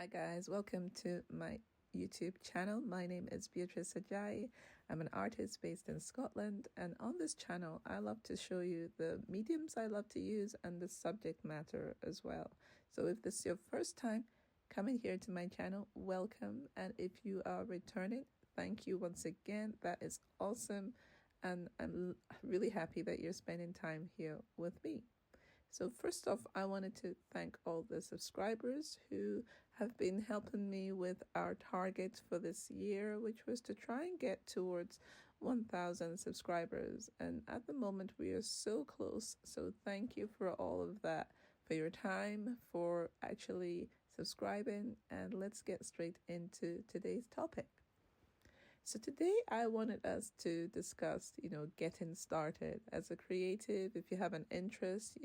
Hi guys, welcome to my YouTube channel. My name is Beatrice Ajayi. I'm an artist based in Scotland, and on this channel I love to show you the mediums I love to use and the subject matter as well. So if this is your first time coming here to my channel, welcome, and if you are returning, thank you once again. That is awesome, and I'm really happy that you're spending time here with me. So first off, I wanted to thank all the subscribers who have been helping me with our target for this year, which was to try and get towards 1,000 subscribers. And at the moment, we are so close. So thank you for all of that, for your time, for actually subscribing. And let's get straight into today's topic. So today I wanted us to discuss, getting started as a creative. If you have an interest,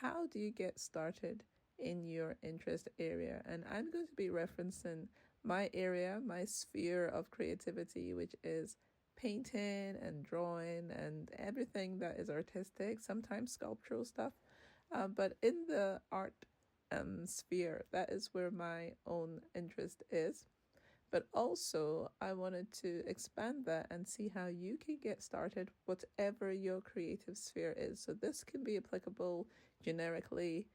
how do you get started in your interest area? And I'm going to be referencing my area, my sphere of creativity, which is painting and drawing and everything that is artistic, sometimes sculptural stuff. But in the art sphere, that is where my own interest is. But also, I wanted to expand that and see how you can get started, whatever your creative sphere is. So this can be applicable generically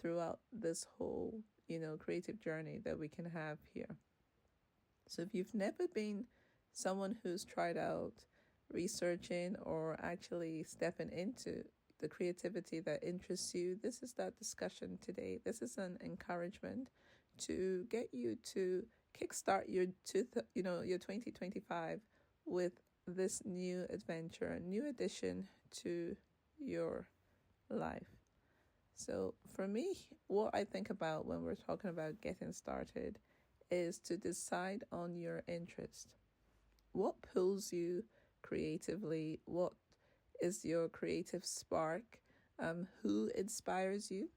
throughout this whole, creative journey that we can have here. So if you've never been someone who's tried out researching or actually stepping into the creativity that interests you, this is that discussion today. This is an encouragement to get you to kickstart your 2025 with this new adventure, a new addition to your life. So for me, what I think about when we're talking about getting started is to decide on your interest. What pulls you creatively? What is your creative spark? Who inspires you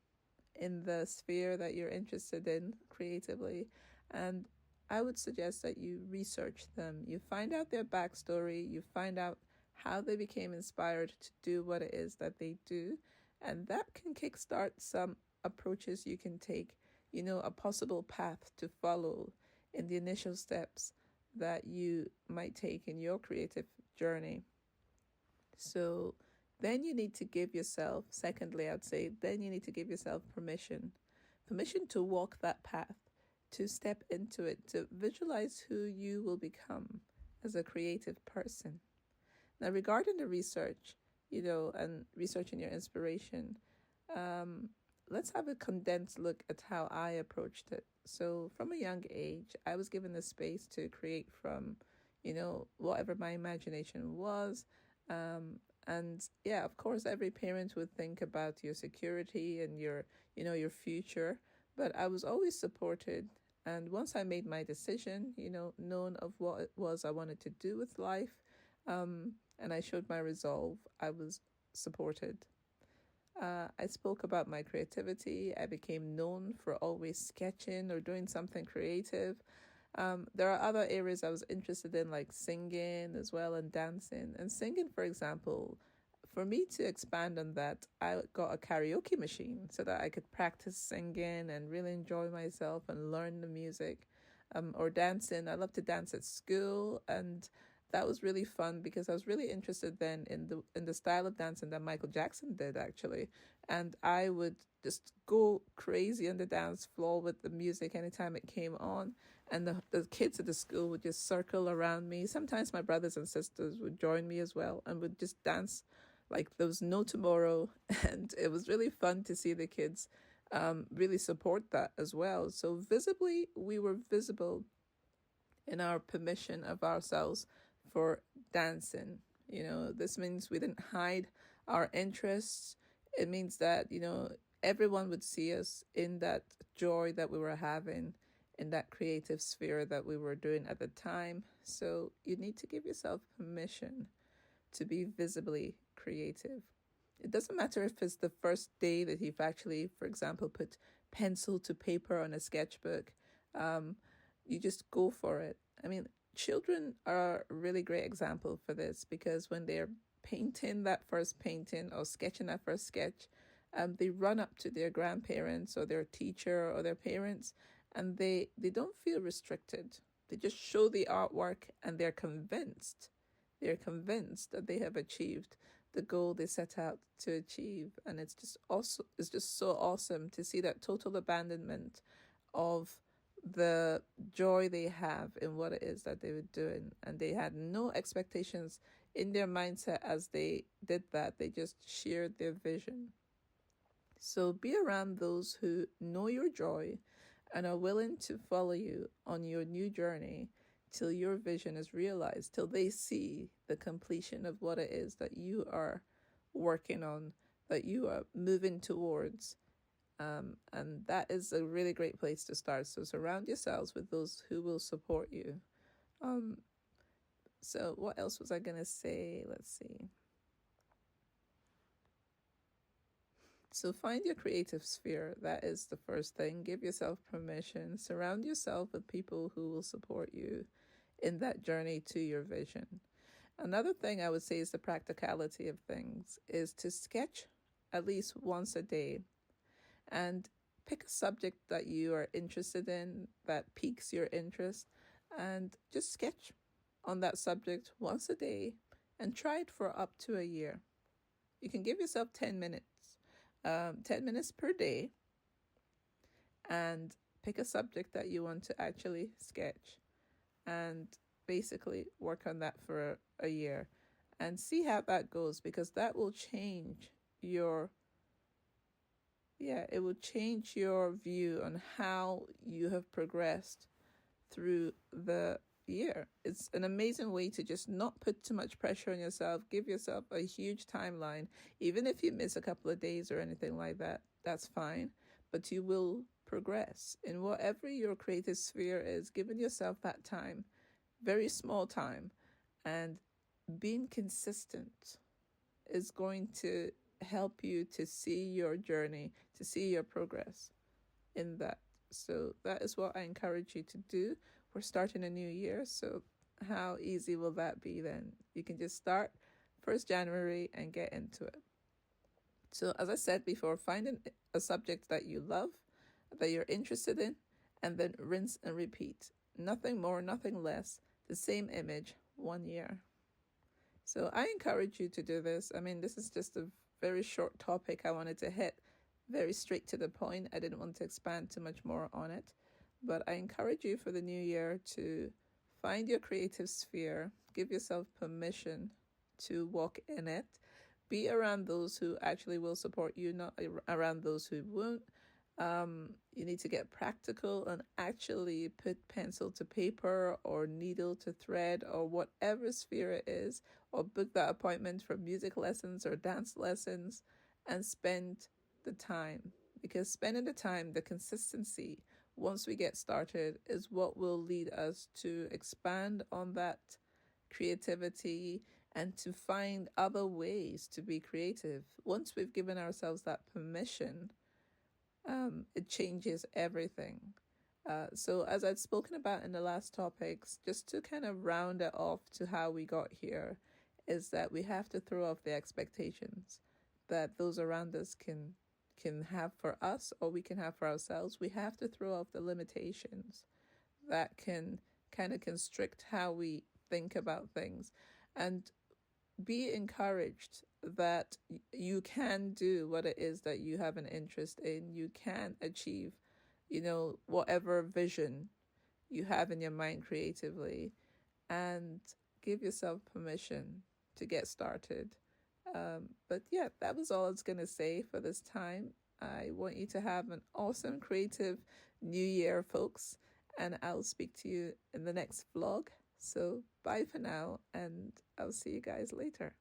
in the sphere that you're interested in creatively? And I would suggest that you research them. You find out their backstory. You find out how they became inspired to do what it is that they do. And that can kickstart some approaches you can take, a possible path to follow in the initial steps that you might take in your creative journey. So then you need to give yourself, secondly, I'd say, then you need to give yourself permission to walk that path, to step into it, to visualize who you will become as a creative person. Now, regarding the research, and researching your inspiration, let's have a condensed look at how I approached it. So from a young age, I was given the space to create from, whatever my imagination was. And yeah, of course, every parent would think about your security and your future. But I was always supported. And once I made my decision, known of what it was I wanted to do with life, and I showed my resolve, I was supported. I spoke about my creativity. I became known for always sketching or doing something creative. There are other areas I was interested in, like singing as well and dancing. And singing, for example, for me to expand on that, I got a karaoke machine so that I could practice singing and really enjoy myself and learn the music. Or dancing. I love to dance at school, and that was really fun because I was really interested then in the style of dancing that Michael Jackson did, actually. And I would just go crazy on the dance floor with the music anytime it came on. And the kids at the school would just circle around me. Sometimes my brothers and sisters would join me as well and would just dance like there was no tomorrow. And it was really fun to see the kids really support that as well. So visibly, we were visible in our permission of ourselves for dancing. This means we didn't hide our interests. It means that, everyone would see us in that joy that we were having in that creative sphere that we were doing at the time. So you need to give yourself permission to be visibly creative. It doesn't matter if it's the first day that you've actually, for example, put pencil to paper on a sketchbook. You just go for it. I mean, children are a really great example for this because when they're painting that first painting or sketching that first sketch, they run up to their grandparents or their teacher or their parents and they don't feel restricted. They just show the artwork and they're convinced. They're convinced that they have achieved the goal they set out to achieve. And it's just also, it's just so awesome to see that total abandonment of the joy they have in what it is that they were doing. And they had no expectations in their mindset as they did that. They just shared their vision. So be around those who know your joy and are willing to follow you on your new journey till your vision is realized, till they see the completion of what it is that you are working on, that you are moving towards. And that is a really great place to start. So surround yourselves with those who will support you. So what else was I going to say? Let's see. So find your creative sphere. That is the first thing. Give yourself permission. Surround yourself with people who will support you in that journey to your vision. Another thing I would say is the practicality of things is to sketch at least once a day and pick a subject that you are interested in that piques your interest and just sketch on that subject once a day and try it for up to a year. You can give yourself 10 minutes. 10 minutes per day, and pick a subject that you want to actually sketch and basically work on that for a year and see how that goes, because that will change your it will change your view on how you have progressed through the year. It's an amazing way to just not put too much pressure on yourself. Give yourself a huge timeline. Even if you miss a couple of days or anything like that, that's fine. But you will progress in whatever your creative sphere is. Giving yourself that time, very small time, and being consistent is going to help you to see your journey, to see your progress in that. So that is what I encourage you to do. We're starting a new year, so how easy will that be then? You can just start 1st January and get into it. So as I said before, find a subject that you love, that you're interested in, and then rinse and repeat. Nothing more, nothing less. The same image, 1 year. So I encourage you to do this. I mean, this is just a very short topic I wanted to hit, very straight to the point. I didn't want to expand too much more on it. But I encourage you for the new year to find your creative sphere, give yourself permission to walk in it, be around those who actually will support you, not around those who won't. You need to get practical and actually put pencil to paper or needle to thread or whatever sphere it is, or book that appointment for music lessons or dance lessons and spend the time. Because spending the time, the consistency, once we get started, is what will lead us to expand on that creativity and to find other ways to be creative. Once we've given ourselves that permission, it changes everything. So as I'd spoken about in the last topics, just to kind of round it off to how we got here, is that we have to throw off the expectations that those around us can have for us or we can have for ourselves. We have to throw off the limitations that can kind of constrict how we think about things, and be encouraged that you can do what it is that you have an interest in. You can achieve, whatever vision you have in your mind creatively, and give yourself permission to get started. But yeah, that was all I was going to say for this time. I want you to have an awesome creative new year, folks, and I'll speak to you in the next vlog. So bye for now, and I'll see you guys later.